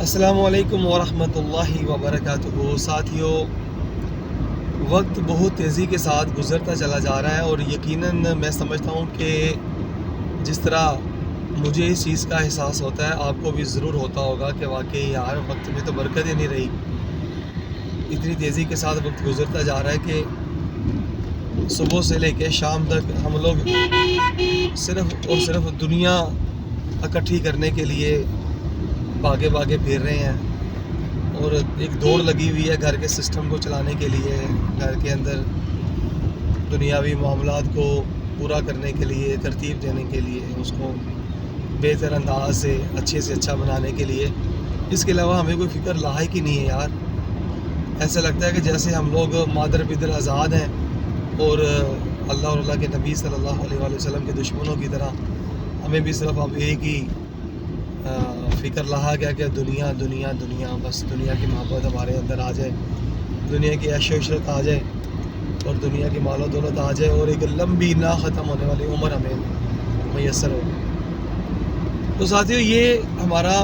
السلام علیکم ورحمۃ اللہ وبرکاتہ ساتھیوں، وقت بہت تیزی کے ساتھ گزرتا چلا جا رہا ہے اور یقیناً میں سمجھتا ہوں کہ جس طرح مجھے اس چیز کا احساس ہوتا ہے آپ کو بھی ضرور ہوتا ہوگا کہ واقعی یار وقت میں تو برکت ہی نہیں رہی۔ اتنی تیزی کے ساتھ وقت گزرتا جا رہا ہے کہ صبح سے لے کے شام تک ہم لوگ صرف اور صرف دنیا اکٹھی کرنے کے لیے بھاگے پھر رہے ہیں، اور ایک دوڑ لگی ہوئی ہے گھر کے سسٹم کو چلانے کے لیے، گھر کے اندر دنیاوی معاملات کو پورا کرنے کے لیے، ترتیب دینے کے لیے، اس کو بہتر انداز سے اچھا بنانے کے لیے۔ اس کے علاوہ ہمیں کوئی فکر لاحق ہی نہیں ہے یار۔ ایسا لگتا ہے کہ جیسے ہم لوگ مادر پدر آزاد ہیں اور اللہ اور اللہ کے نبی صلی اللہ علیہ وآلہ وسلم کے دشمنوں کی طرح ہمیں بھی صرف اب ایک ہی فکر رہا گیا کہ دنیا دنیا دنیا، بس دنیا کی محبت ہمارے اندر آ جائے، دنیا کی عیش و عشرت آ جائے اور دنیا کی مال و دولت آ جائے اور ایک لمبی نہ ختم ہونے والی عمر ہمیں میسر ہو۔ تو ساتھیوں، یہ ہمارا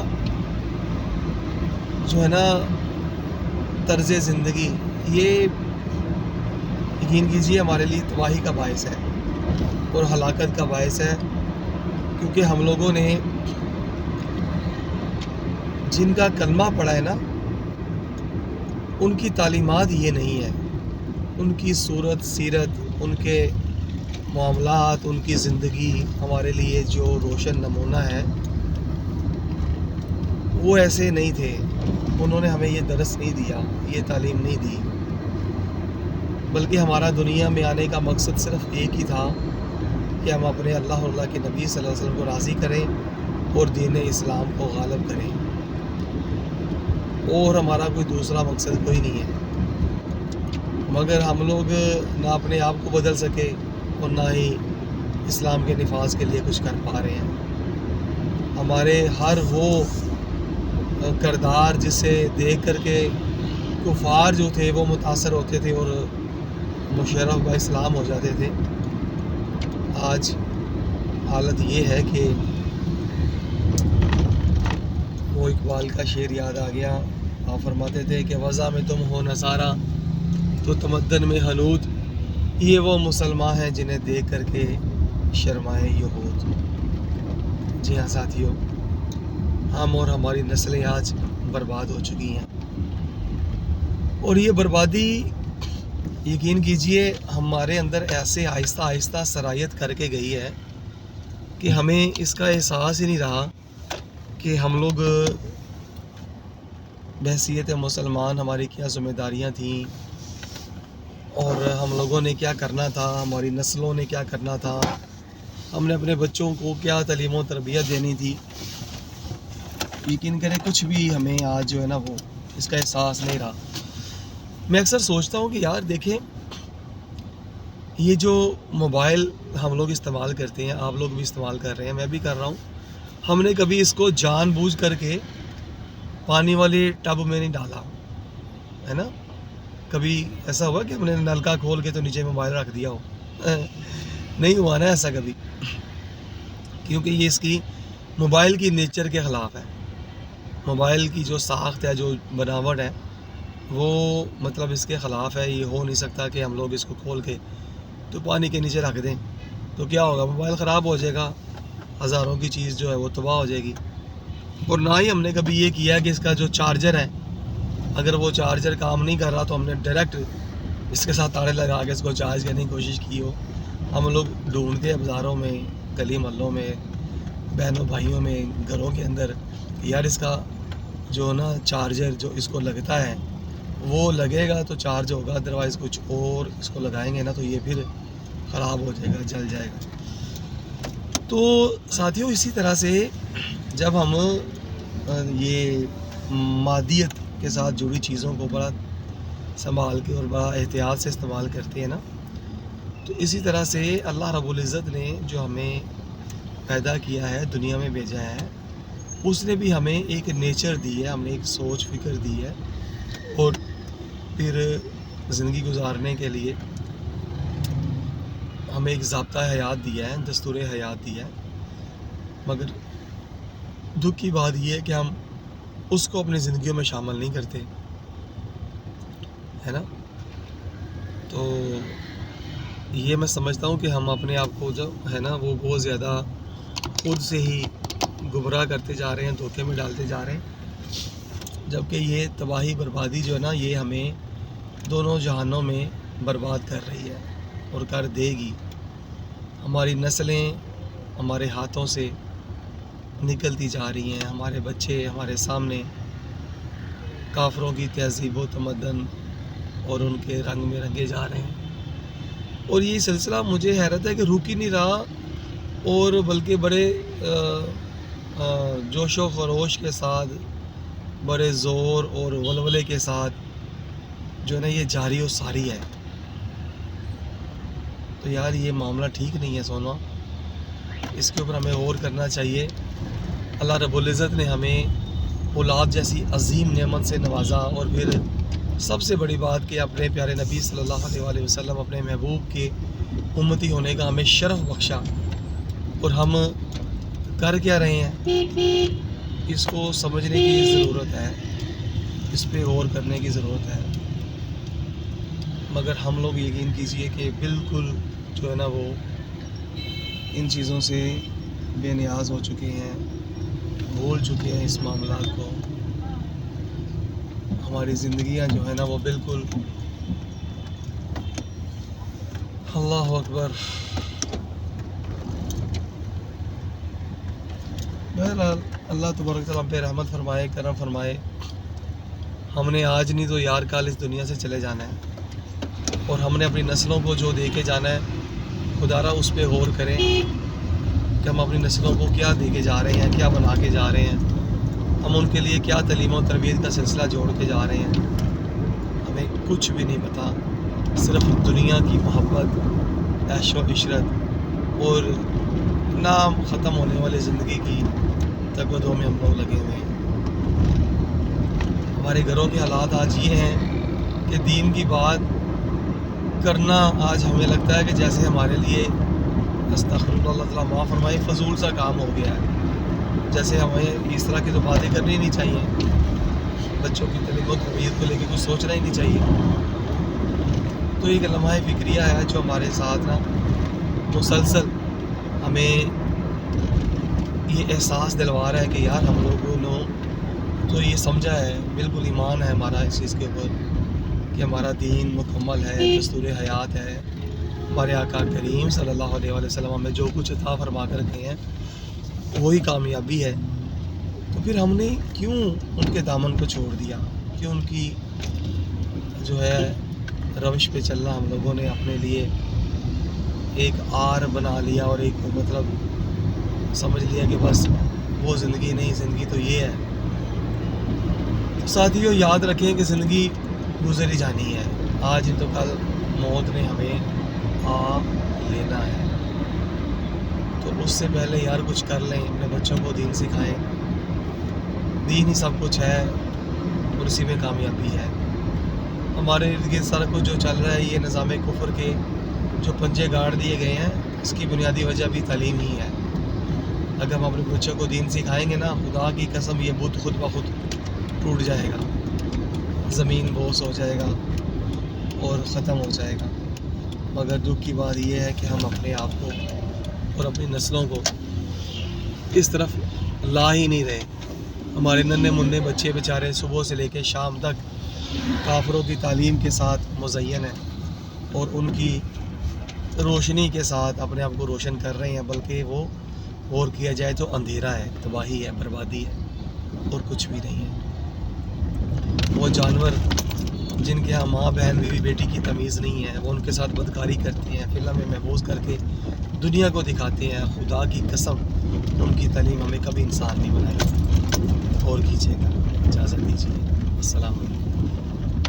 جو ہے نا طرز زندگی، یہ یقین کیجیے ہمارے لیے تباہی کا باعث ہے اور ہلاکت کا باعث ہے، کیونکہ ہم لوگوں نے جن کا کلمہ پڑھا ہے نا، ان کی تعلیمات یہ نہیں ہے، ان کی صورت سیرت، ان کے معاملات، ان کی زندگی ہمارے لیے جو روشن نمونہ ہے وہ ایسے نہیں تھے۔ انہوں نے ہمیں یہ درس نہیں دیا، یہ تعلیم نہیں دی، بلکہ ہمارا دنیا میں آنے کا مقصد صرف ایک ہی تھا کہ ہم اپنے اللہ اور اللہ کے نبی صلی اللہ علیہ وسلم کو راضی کریں اور دین اسلام کو غالب کریں، اور ہمارا کوئی دوسرا مقصد کوئی نہیں ہے۔ مگر ہم لوگ نہ اپنے آپ کو بدل سکے اور نہ ہی اسلام کے نفاذ کے لیے کچھ کر پا رہے ہیں۔ ہمارے ہر وہ کردار جسے دیکھ کر کے کفار جو تھے وہ متاثر ہوتے تھے اور مشرف با اسلام ہو جاتے تھے، آج حالت یہ ہے کہ وہ اقبال کا شعر یاد آ گیا۔ آپ فرماتے تھے کہ وضع میں تم ہو نصارہ تو تمدن میں حنود، یہ وہ مسلمان ہیں جنہیں دیکھ کر کے شرمائے یہود۔ جی ہاں ساتھیوں، ہم اور ہماری نسلیں آج برباد ہو چکی ہیں، اور یہ بربادی یقین کیجئے ہمارے اندر ایسے آہستہ آہستہ سرایت کر کے گئی ہے کہ ہمیں اس کا احساس ہی نہیں رہا کہ ہم لوگ بحیثیت مسلمان ہماری کیا ذمہ داریاں تھیں اور ہم لوگوں نے کیا کرنا تھا، ہماری نسلوں نے کیا کرنا تھا، ہم نے اپنے بچوں کو کیا تعلیم و تربیت دینی تھی۔ یقین کریں کچھ بھی ہمیں آج جو ہے نا وہ اس کا احساس نہیں رہا۔ میں اکثر سوچتا ہوں کہ یار دیکھیں، یہ جو موبائل ہم لوگ استعمال کرتے ہیں، آپ لوگ بھی استعمال کر رہے ہیں، میں بھی کر رہا ہوں، ہم نے کبھی اس کو جان بوجھ کر کے پانی والے ٹب میں نہیں ڈالا ہے نا۔ کبھی ایسا ہوا کہ ہم نے نلکا کھول کے تو نیچے موبائل رکھ دیا ہو؟ نہیں ہوا نا ایسا کبھی، کیونکہ یہ اس کی موبائل کی نیچر کے خلاف ہے۔ موبائل کی جو ساخت ہے، جو بناوٹ ہے، وہ مطلب اس کے خلاف ہے۔ یہ ہو نہیں سکتا کہ ہم لوگ اس کو کھول کے تو پانی کے نیچے رکھ دیں، تو کیا ہوگا؟ موبائل خراب ہو جائے گا، ہزاروں کی چیز جو ہے وہ تباہ ہو جائے گی۔ اور نہ ہی ہم نے کبھی یہ کیا کہ اس کا جو چارجر ہے، اگر وہ چارجر کام نہیں کر رہا تو ہم نے ڈائریکٹ اس کے ساتھ تارے لگا کے اس کو چارج کرنے کی کوشش کی ہو۔ ہم لوگ ڈھونڈتے ہیں بازاروں میں، گلی محلوں میں، بہنوں بھائیوں میں، گھروں کے اندر، یار اس کا جو نا چارجر جو اس کو لگتا ہے وہ لگے گا تو چارج ہوگا، ادروائز کچھ اور اس کو لگائیں گے نا تو یہ پھر خراب ہو جائے گا، جل جائے گا۔ تو ساتھیوں، اسی طرح سے جب ہم یہ مادیت کے ساتھ جڑی چیزوں کو بڑا سنبھال کے اور بڑا احتیاط سے استعمال کرتے ہیں نا، تو اسی طرح سے اللہ رب العزت نے جو ہمیں پیدا کیا ہے، دنیا میں بھیجا ہے، اس نے بھی ہمیں ایک نیچر دی ہے، ہمیں ایک سوچ فکر دی ہے، اور پھر زندگی گزارنے کے لیے ہمیں ایک ضابطہ حیات دیا ہے، دستور حیات دیا ہے۔ مگر دکھ کی بات یہ ہے کہ ہم اس کو اپنی زندگیوں میں شامل نہیں کرتے، ہے نا؟ تو یہ میں سمجھتا ہوں کہ ہم اپنے آپ کو جو ہے نا وہ بہت زیادہ خود سے ہی گمراہ کرتے جا رہے ہیں، دھوکے میں ڈالتے جا رہے ہیں، جبکہ یہ تباہی بربادی جو ہے نا یہ ہمیں دونوں جہانوں میں برباد کر رہی ہے اور کر دے گی۔ ہماری نسلیں ہمارے ہاتھوں سے نکلتی جا رہی ہیں، ہمارے بچے ہمارے سامنے کافروں کی تہذیب و تمدن اور ان کے رنگ میں رنگے جا رہے ہیں، اور یہ سلسلہ مجھے حیرت ہے کہ رک ہی نہیں رہا، اور بلکہ بڑے جوش و خروش کے ساتھ، بڑے زور اور ولولے کے ساتھ جو ہے نا یہ جاری و ساری ہے۔ تو یار یہ معاملہ ٹھیک نہیں ہے سونا، اس کے اوپر ہمیں غور کرنا چاہیے۔ اللہ رب العزت نے ہمیں اولاد جیسی عظیم نعمت سے نوازا، اور پھر سب سے بڑی بات کہ اپنے پیارے نبی صلی اللہ علیہ وآلہ وسلم اپنے محبوب کے امتی ہونے کا ہمیں شرف بخشا، اور ہم کر کیا رہے ہیں اس کو سمجھنے کی ضرورت ہے، اس پہ غور کرنے کی ضرورت ہے۔ مگر ہم لوگ یقین کیجئے کہ بالکل جو ہے نا وہ ان چیزوں سے بے نیاز ہو چکے ہیں، بھول چکے ہیں اس معاملات کو۔ ہماری زندگیاں جو ہے نا وہ بالکل، اللہ اکبر۔ بہرحال اللہ تبارک تعالیٰ پہ رحمت فرمائے، کرم فرمائے۔ ہم نے آج نہیں تو یار کل اس دنیا سے چلے جانا ہے، اور ہم نے اپنی نسلوں کو جو دے کے جانا ہے، خدا را اس پہ غور کریں کہ ہم اپنی نسلوں کو کیا دے کے جا رہے ہیں، کیا بنا کے جا رہے ہیں، ہم ان کے لیے کیا تعلیم و تربیت کا سلسلہ جوڑ کے جا رہے ہیں۔ ہمیں کچھ بھی نہیں پتہ، صرف دنیا کی محبت، عیش و عشرت اور نام ختم ہونے والی زندگی کی تگودوں میں ہم لوگ لگے ہوئے ہیں۔ ہمارے گھروں کے حالات آج یہ ہیں کہ دین کی بات کرنا آج ہمیں لگتا ہے کہ جیسے ہمارے لیے، استغفر اللہ تعالیٰ معاف فرمائے، فضول سا کام ہو گیا ہے، جیسے ہمیں اس طرح کی تو باتیں کرنی نہیں چاہیے، بچوں کی تعلیم و تربیت کو لے کے کچھ سوچنا ہی نہیں چاہیے۔ تو ایک لمحہ فکریہ ہے جو ہمارے ساتھ نا مسلسل ہمیں یہ احساس دلوا رہا ہے کہ یار ہم لوگوں نے تو یہ سمجھا ہے، بالکل ایمان ہے ہمارا اس چیز کے اوپر کہ ہمارا دین مکمل ہے، دستور حیات ہے، ہمارے آقا کریم صلی اللہ علیہ وآلہ وسلم میں جو کچھ عطا فرما کر رکھے ہیں وہی کامیابی ہے۔ تو پھر ہم نے کیوں ان کے دامن کو چھوڑ دیا، کیوں ان کی جو ہے روش پہ چلنا ہم لوگوں نے اپنے لیے ایک آر بنا لیا، اور ایک مطلب سمجھ لیا کہ بس وہ زندگی نہیں، زندگی تو یہ ہے۔ ساتھیوں یاد رکھیں کہ زندگی گزر ہی جانی ہے، آج تو کل موت نے ہمیں آ لینا ہے، تو اس سے پہلے یار کچھ کر لیں، اپنے بچوں کو دین سکھائیں، دین ہی سب کچھ ہے اور اسی میں کامیابی ہے۔ ہمارے ارد گرد سارا کچھ جو چل رہا ہے یہ نظام کفر کے جو پنجے گاڑ دیے گئے ہیں، اس کی بنیادی وجہ بھی تعلیم ہی ہے۔ اگر ہم اپنے بچوں کو دین سکھائیں گے نا، خدا کی قسم یہ بت خود بخود ٹوٹ جائے گا، زمین بوس ہو جائے گا اور ختم ہو جائے گا۔ مگر دکھ کی بات یہ ہے کہ ہم اپنے آپ کو اور اپنی نسلوں کو اس طرف لا ہی نہیں رہے۔ ہمارے ننھے منھے بچے بیچارے صبح سے لے کے شام تک کافروں کی تعلیم کے ساتھ مزین ہیں، اور ان کی روشنی کے ساتھ اپنے آپ کو روشن کر رہے ہیں، بلکہ وہ غور کیا جائے تو اندھیرا ہے، تباہی ہے، بربادی ہے، اور کچھ بھی نہیں ہے۔ وہ جانور جن کے ہاں ماں بہن بیوی بیٹی کی تمیز نہیں ہے، وہ ان کے ساتھ بدکاری کرتے ہیں، فلم میں محفوظ کر کے دنیا کو دکھاتے ہیں، خدا کی قسم ان کی تعلیم ہمیں کبھی انسان نہیں بنائے گی۔ اور کیجیے گا، اجازت دیجیے، السلام علیکم۔